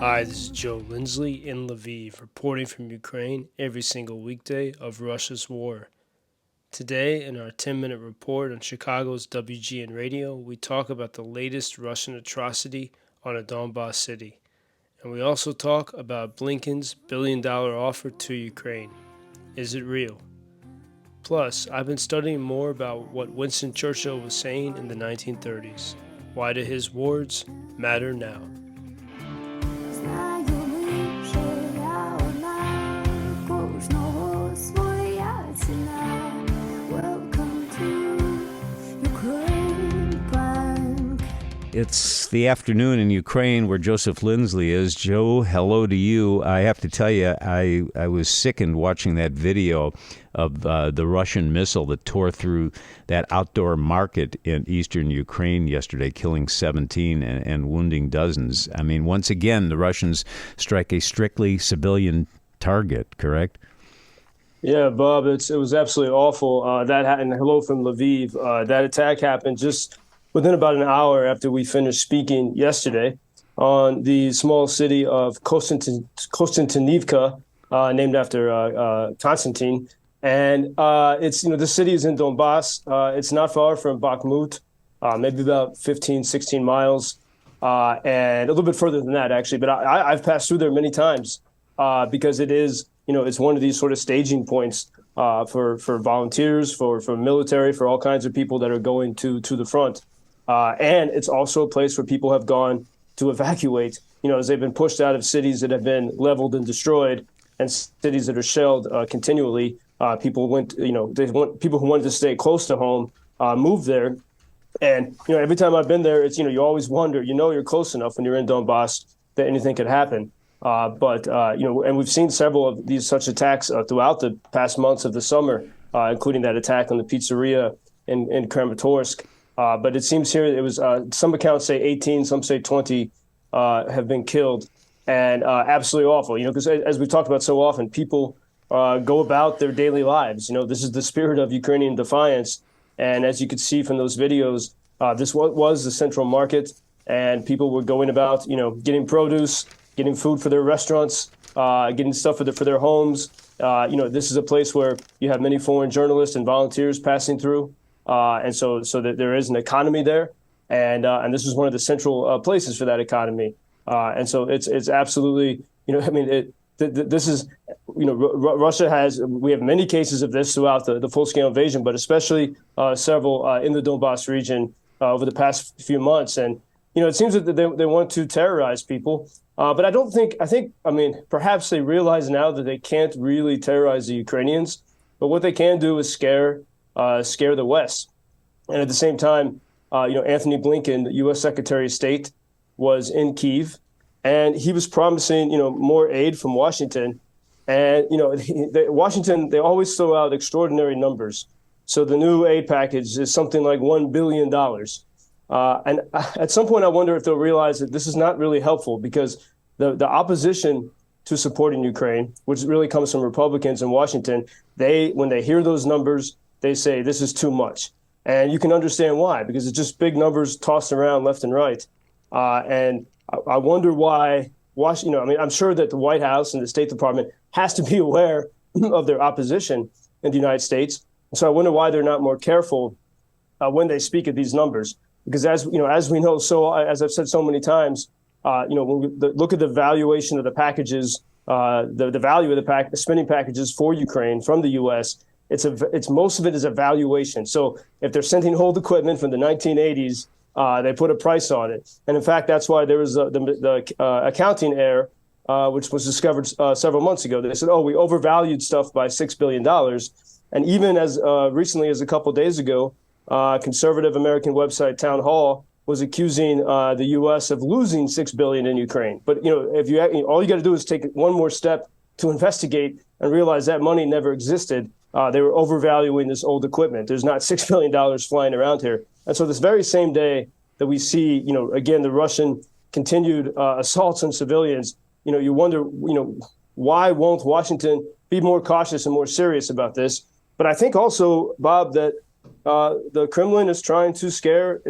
Hi, this is Joe Lindsley in LVIV, reporting from Ukraine every single weekday of Russia's war. Today, in our 10-minute report on Chicago's WGN radio, we talk about the latest Russian atrocity on a Donbas city. And we also talk about Blinken's billion-dollar offer to Ukraine. Is it real? Plus, I've been studying more about what Winston Churchill was saying in the 1930s. Why do his words matter now? It's the afternoon in Ukraine where Joseph Lindsley is. Joe, hello to you. I have to tell you, I was sickened watching that video of the Russian missile that tore through that outdoor market in eastern Ukraine yesterday, killing 17 and wounding dozens. I mean, once again, the Russians strike a strictly civilian target, correct? Yeah, Bob, it was absolutely awful. And hello from Lviv. That attack happened just within about an hour after we finished speaking yesterday on the small city of Konstantinivka, named after Constantine. And the city is in Donbas. It's not far from Bakhmut, maybe about 15, 16 miles, and a little bit further than that, actually. But I've passed through there many times because it is, it's one of these sort of staging points for volunteers, for military, for all kinds of people that are going to the front. And it's also a place where people have gone to evacuate, as they've been pushed out of cities that have been leveled and destroyed and cities that are shelled continually. People people who wanted to stay close to home moved there. And, every time I've been there, it's, you always wonder, you're close enough when you're in Donbas that anything could happen. And we've seen several of these such attacks throughout the past months of the summer, including that attack on the pizzeria in Kramatorsk. But it seems here it was some accounts say 18, some say 20 have been killed, and absolutely awful. Because as we've talked about so often, people go about their daily lives. This is the spirit of Ukrainian defiance, and as you could see from those videos, this was the central market, and people were going about, getting produce, getting food for their restaurants, getting stuff for their homes. This is a place where you have many foreign journalists and volunteers passing through. And so that there is an economy there, and this is one of the central places for that economy. And so it's absolutely, this is, Russia we have many cases of this throughout the full-scale invasion, but especially several in the Donbas region over the past few months. And, it seems that they want to terrorize people. But I think perhaps they realize now that they can't really terrorize the Ukrainians, but what they can do is scare the West. And at the same time, Anthony Blinken, the U.S. Secretary of State, was in Kyiv, and he was promising, more aid from Washington. And, Washington, they always throw out extraordinary numbers. So the new aid package is something like $1 billion. And at some point, I wonder if they'll realize that this is not really helpful, because the opposition to supporting Ukraine, which really comes from Republicans in Washington, when they hear those numbers, they say this is too much. And you can understand why, because it's just big numbers tossed around left and right. And I wonder why Washington, I'm sure that the White House and the State Department has to be aware of their opposition in the United States. So I wonder why they're not more careful when they speak of these numbers. Because as we know, as I've said so many times, when we look at the valuation of the packages, the value of the spending packages for Ukraine from the U.S., it's most of it is a valuation. So if they're sending old equipment from the 1980s, they put a price on it. And in fact, that's why there was the accounting error, which was discovered several months ago. They said, we overvalued stuff by $6 billion. And even as recently as a couple of days ago, conservative American website Town Hall was accusing the U.S. of losing $6 billion in Ukraine. But, if all you got to do is take one more step to investigate and realize that money never existed. They were overvaluing this old equipment. There's not $6 billion flying around here. And so this very same day that we see, again, the Russian continued assaults on civilians, you wonder, why won't Washington be more cautious and more serious about this? But I think also, Bob, that the Kremlin is trying to scare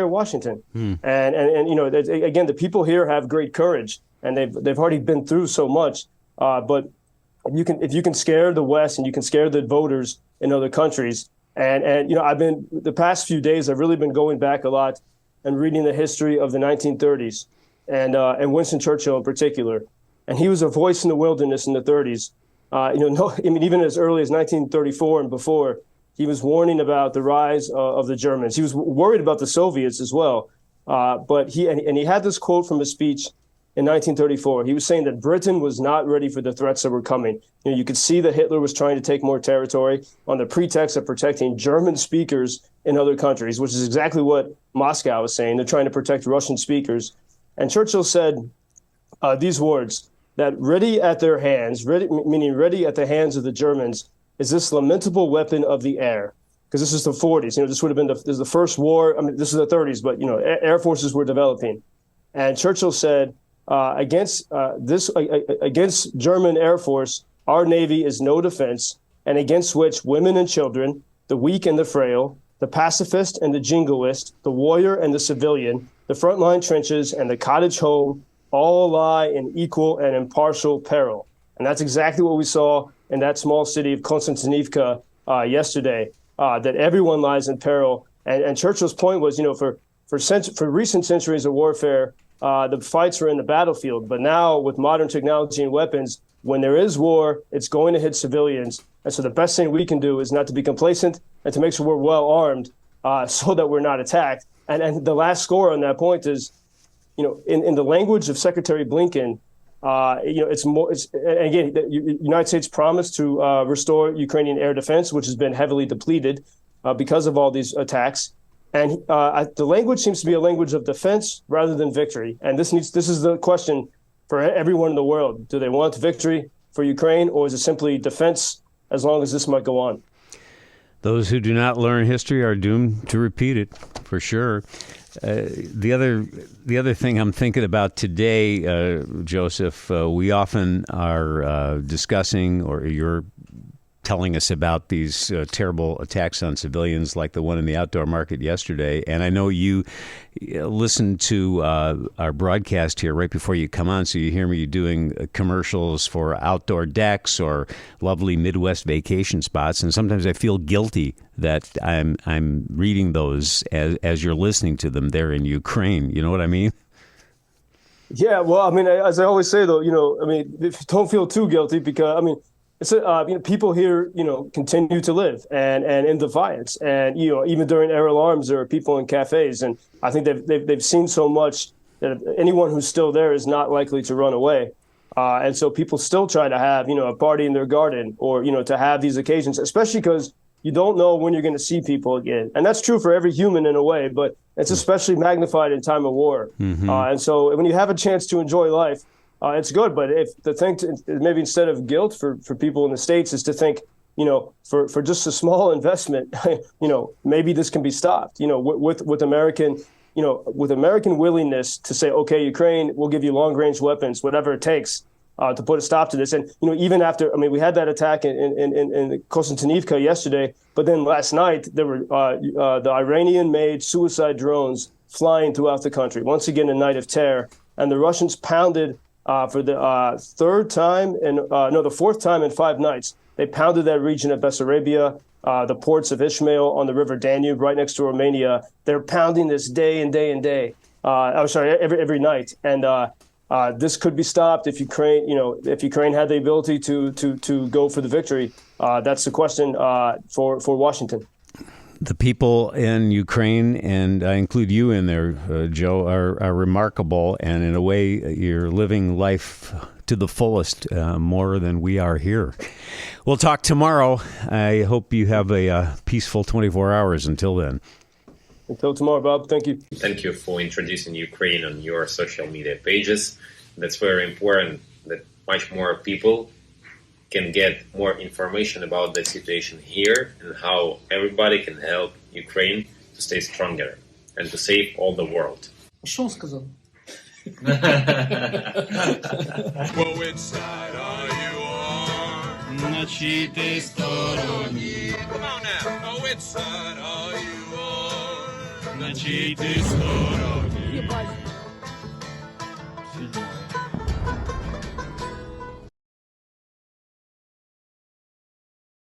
Washington. And you know, again, the people here have great courage, and they've already been through so much. But if you can scare the West and you can scare the voters in other countries, and you know, the past few days I've really been going back a lot and reading the history of the 1930s and Winston Churchill in particular. And he was a voice in the wilderness in the 30s. Even as early as 1934 and before, he was warning about the rise of the Germans. He was worried about the Soviets as well. But he had this quote from a speech in 1934. He was saying that Britain was not ready for the threats that were coming. You know, you could see that Hitler was trying to take more territory on the pretext of protecting German speakers in other countries, which is exactly what Moscow was saying. They're trying to protect Russian speakers. And Churchill said these words, that ready at their hands, meaning ready at the hands of the Germans, is this lamentable weapon of the air. Because this is the 40s. You know, this would have been the first war. I mean, this is the 30s, but, you know, air forces were developing. And Churchill said, against German Air Force, our Navy is no defense, and against which women and children, the weak and the frail, the pacifist and the jingoist, the warrior and the civilian, the frontline trenches and the cottage home, all lie in equal and impartial peril. And that's exactly what we saw in that small city of Konstantinivka yesterday, that everyone lies in peril. And Churchill's point was, you know, for recent centuries of warfare, the fights were in the battlefield. But now with modern technology and weapons, when there is war, it's going to hit civilians. And so the best thing we can do is not to be complacent and to make sure we're well armed so that we're not attacked. And the last score on that point is, you know, in the language of Secretary Blinken, you know, again, the United States promised to restore Ukrainian air defense, which has been heavily depleted because of all these attacks. And the language seems to be a language of defense rather than victory. And this is the question for everyone in the world. Do they want victory for Ukraine, or is it simply defense as long as this might go on? Those who do not learn history are doomed to repeat it, for sure. The other thing I'm thinking about today, Joseph, we often are discussing, or you're telling us about these terrible attacks on civilians like the one in the outdoor market yesterday. And I know you listened to our broadcast here right before you come on, so you hear me doing commercials for outdoor decks or lovely Midwest vacation spots. And sometimes I feel guilty that I'm reading those as you're listening to them there in Ukraine. You know what I mean? Yeah, well, I mean, as I always say, though, you know, I mean, don't feel too guilty because, I mean, it's you know, people here, you know, continue to live and in defiance, and you know, even during air alarms, there are people in cafes, and I think they've seen so much that anyone who's still there is not likely to run away, and so people still try to have, you know, a party in their garden, or you know, to have these occasions, especially because you don't know when you're going to see people again, and that's true for every human in a way, but it's especially magnified in time of war, and so when you have a chance to enjoy life. It's good, but if the thing maybe instead of guilt for people in the States is to think, you know, for just a small investment, you know, maybe this can be stopped, you know, with American, you know, with American willingness to say, okay, Ukraine, we'll give you long range weapons, whatever it takes to put a stop to this. And, you know, even after, I mean, we had that attack in Konstantinivka yesterday, but then last night there were the Iranian made suicide drones flying throughout the country. Once again, a night of terror, and the Russians pounded for the fourth time in 5 nights. They pounded that region of Bessarabia, the ports of Ishmael on the River Danube, right next to Romania. They're pounding this day and day and day. Every night. And this could be stopped if Ukraine, you know, if Ukraine had the ability to go for the victory. That's the question for Washington. The people in Ukraine, and I include you in there, Joe, are remarkable. And in a way, you're living life to the fullest, more than we are here. We'll talk tomorrow. I hope you have a peaceful 24 hours until then. Until tomorrow, Bob. Thank you. Thank you for introducing Ukraine on your social media pages. That's very important that much more people can get more information about the situation here and how everybody can help Ukraine to stay stronger and to save all the world. Что он сказал? Well, which side are you on? На чьей ты стороне? Come on now. Oh, which which side are you on? На чией ты стороне?